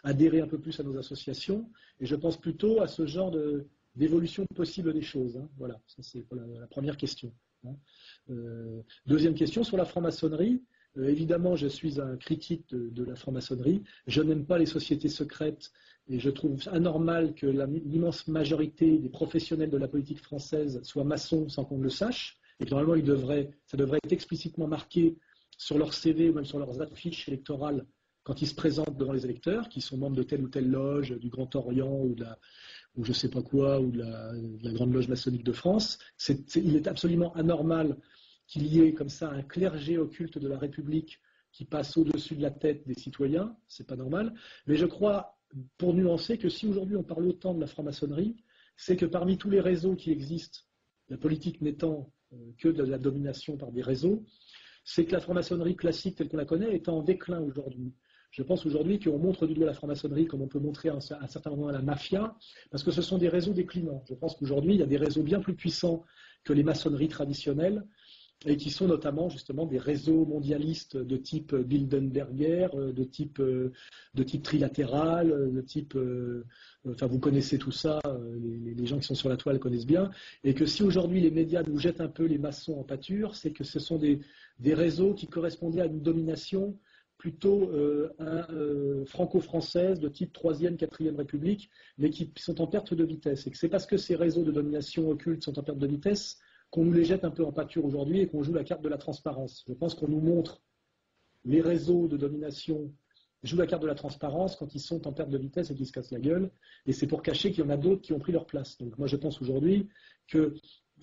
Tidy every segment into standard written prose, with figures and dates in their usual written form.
adhérer un peu plus à nos associations. Et je pense plutôt à ce genre d'évolution possible des choses. Hein. Voilà, ça c'est pour la première question. Hein. Deuxième question, sur la franc-maçonnerie. Évidemment, je suis un critique de la franc-maçonnerie. Je n'aime pas les sociétés secrètes et je trouve anormal que l'immense majorité des professionnels de la politique française soient maçons sans qu'on le sache. Et que normalement, ça devrait être explicitement marqué sur leur CV ou même sur leurs affiches électorales quand ils se présentent devant les électeurs, qui sont membres de telle ou telle loge, du Grand Orient ou je sais pas quoi, ou de la Grande Loge maçonnique de France. Il est absolument anormal qu'il y ait comme ça un clergé occulte de la République qui passe au-dessus de la tête des citoyens, c'est pas normal. Mais je crois, pour nuancer, que si aujourd'hui on parle autant de la franc-maçonnerie, c'est que parmi tous les réseaux qui existent, la politique n'étant que de la domination par des réseaux, c'est que la franc-maçonnerie classique telle qu'on la connaît est en déclin aujourd'hui. Je pense aujourd'hui qu'on montre du doigt la franc-maçonnerie comme on peut montrer à un certain moment à la mafia, parce que ce sont des réseaux déclinants. Je pense qu'aujourd'hui, il y a des réseaux bien plus puissants que les maçonneries traditionnelles, et qui sont notamment justement des réseaux mondialistes de type Bilderberger, de type trilatéral, de type... enfin, vous connaissez tout ça, les gens qui sont sur la toile connaissent bien, et que si aujourd'hui les médias nous jettent un peu les maçons en pâture, c'est que ce sont des réseaux qui correspondaient à une domination plutôt franco-française de type 3e, 4e République, mais qui sont en perte de vitesse. Et que c'est parce que ces réseaux de domination occulte sont en perte de vitesse qu'on nous les jette un peu en pâture aujourd'hui et qu'on joue la carte de la transparence. Je pense qu'on nous montre les réseaux de domination jouent la carte de la transparence quand ils sont en perte de vitesse et qu'ils se cassent la gueule. Et c'est pour cacher qu'il y en a d'autres qui ont pris leur place. Donc moi je pense aujourd'hui que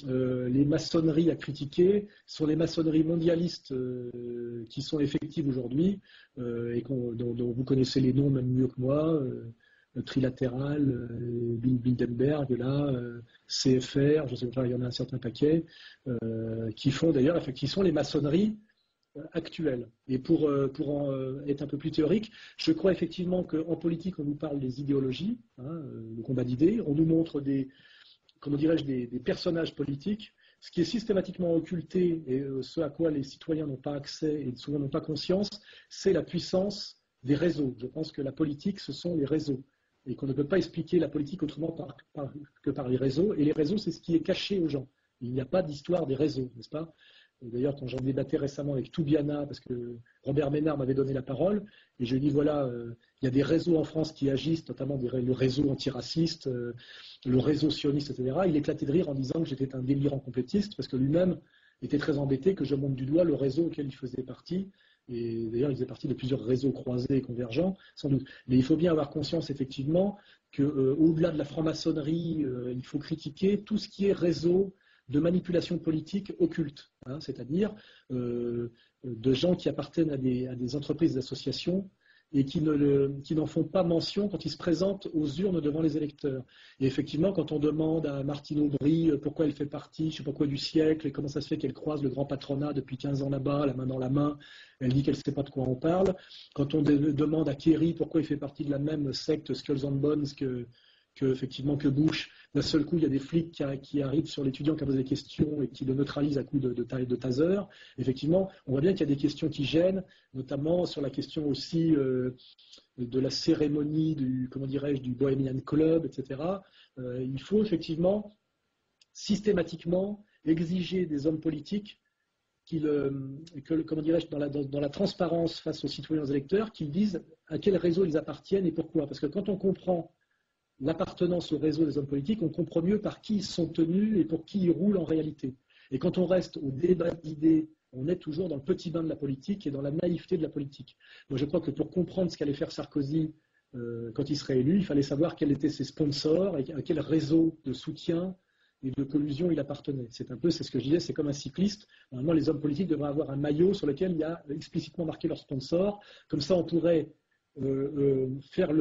les maçonneries à critiquer sont les maçonneries mondialistes qui sont effectives aujourd'hui et dont vous connaissez les noms même mieux que moi. Trilatéral, Bilderberg, CFR, je sais pas, il y en a un certain paquet, qui font d'ailleurs, qui sont les maçonneries actuelles. Et pour en être un peu plus théorique, je crois effectivement qu'en politique, on nous parle des idéologies, le combat d'idées, on nous montre des personnages politiques. Ce qui est systématiquement occulté et ce à quoi les citoyens n'ont pas accès et souvent n'ont pas conscience, c'est la puissance des réseaux. Je pense que la politique, ce sont les réseaux. Et qu'on ne peut pas expliquer la politique autrement que par les réseaux. Et les réseaux, c'est ce qui est caché aux gens. Il n'y a pas d'histoire des réseaux, n'est-ce pas? D'ailleurs, quand j'en débattais récemment avec Toubiana, parce que Robert Ménard m'avait donné la parole, et je lui ai dit, voilà, il y a des réseaux en France qui agissent, notamment le réseau antiraciste, le réseau sioniste, etc. Il éclatait de rire en disant que j'étais un délirant complétiste, parce que lui-même était très embêté que je monte du doigt le réseau auquel il faisait partie. Et d'ailleurs, il faisait partie de plusieurs réseaux croisés et convergents, sans doute. Mais il faut bien avoir conscience, effectivement, qu'au-delà de la franc-maçonnerie, il faut critiquer tout ce qui est réseau de manipulation politique occulte, c'est-à-dire de gens qui appartiennent à des entreprises, des associations, et qui n'en font pas mention quand ils se présentent aux urnes devant les électeurs. Et effectivement, quand on demande à Martine Aubry pourquoi elle fait partie, je ne sais pas quoi, du siècle, et comment ça se fait qu'elle croise le grand patronat depuis 15 ans là-bas, la main dans la main, elle dit qu'elle ne sait pas de quoi on parle. Quand on demande à Kerry pourquoi il fait partie de la même secte Skulls and Bones que Bush, d'un seul coup, il y a des flics qui arrivent sur l'étudiant qui a posé des questions et qui le neutralisent à coups de taser. Effectivement, on voit bien qu'il y a des questions qui gênent, notamment sur la question aussi de la cérémonie du Bohemian Club, etc. Il faut effectivement systématiquement exiger des hommes politiques dans la transparence face aux citoyens électeurs, qu'ils disent à quel réseau ils appartiennent et pourquoi. Parce que quand on comprend l'appartenance au réseau des hommes politiques, on comprend mieux par qui ils sont tenus et pour qui ils roulent en réalité. Et quand on reste au débat d'idées, on est toujours dans le petit bain de la politique et dans la naïveté de la politique. Moi, je crois que pour comprendre ce qu'allait faire Sarkozy quand il serait élu, il fallait savoir quels étaient ses sponsors et à quel réseau de soutien et de collusion il appartenait. C'est ce que je disais, c'est comme un cycliste. Normalement, les hommes politiques devraient avoir un maillot sur lequel il y a explicitement marqué leur sponsor. Comme ça, on pourrait faire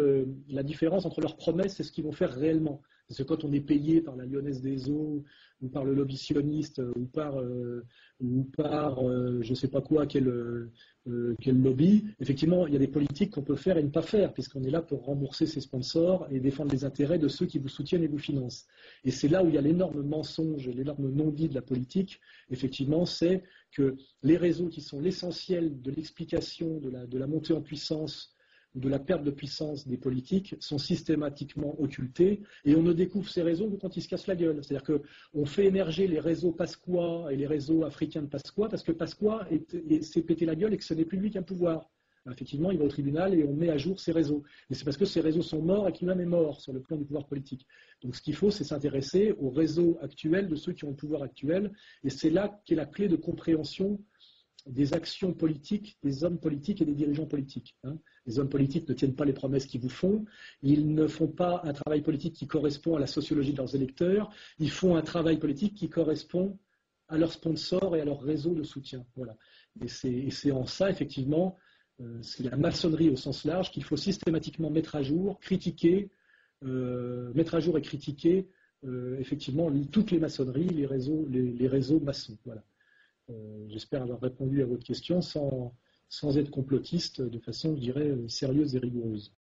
la différence entre leurs promesses et ce qu'ils vont faire réellement. Parce que quand on est payé par la Lyonnaise des Eaux ou par le lobby sioniste ou par je ne sais pas quoi, quel lobby, effectivement, il y a des politiques qu'on peut faire et ne pas faire, puisqu'on est là pour rembourser ses sponsors et défendre les intérêts de ceux qui vous soutiennent et vous financent. Et c'est là où il y a l'énorme mensonge, l'énorme non-dit de la politique, effectivement, c'est que les réseaux qui sont l'essentiel de l'explication de la montée en puissance ou de la perte de puissance des politiques sont systématiquement occultés et on ne découvre ces réseaux que quand ils se cassent la gueule. C'est-à-dire qu'on fait émerger les réseaux Pasqua et les réseaux africains de Pasqua parce que Pasqua s'est pété la gueule et que ce n'est plus lui qui a le pouvoir. Effectivement, il va au tribunal et on met à jour ces réseaux. Mais c'est parce que ces réseaux sont morts et qu'il lui-même est mort sur le plan du pouvoir politique. Donc ce qu'il faut, c'est s'intéresser aux réseaux actuels de ceux qui ont le pouvoir actuel. Et c'est là qu'est la clé de compréhension des actions politiques, des hommes politiques et des dirigeants politiques. Les hommes politiques ne tiennent pas les promesses qu'ils vous font, ils ne font pas un travail politique qui correspond à la sociologie de leurs électeurs, ils font un travail politique qui correspond à leurs sponsors et à leur réseau de soutien. Voilà. Et c'est en ça, effectivement, c'est la maçonnerie au sens large qu'il faut systématiquement mettre à jour, critiquer, et critiquer effectivement toutes les maçonneries, les réseaux maçons. Voilà. J'espère avoir répondu à votre question sans être complotiste de façon, je dirais, sérieuse et rigoureuse.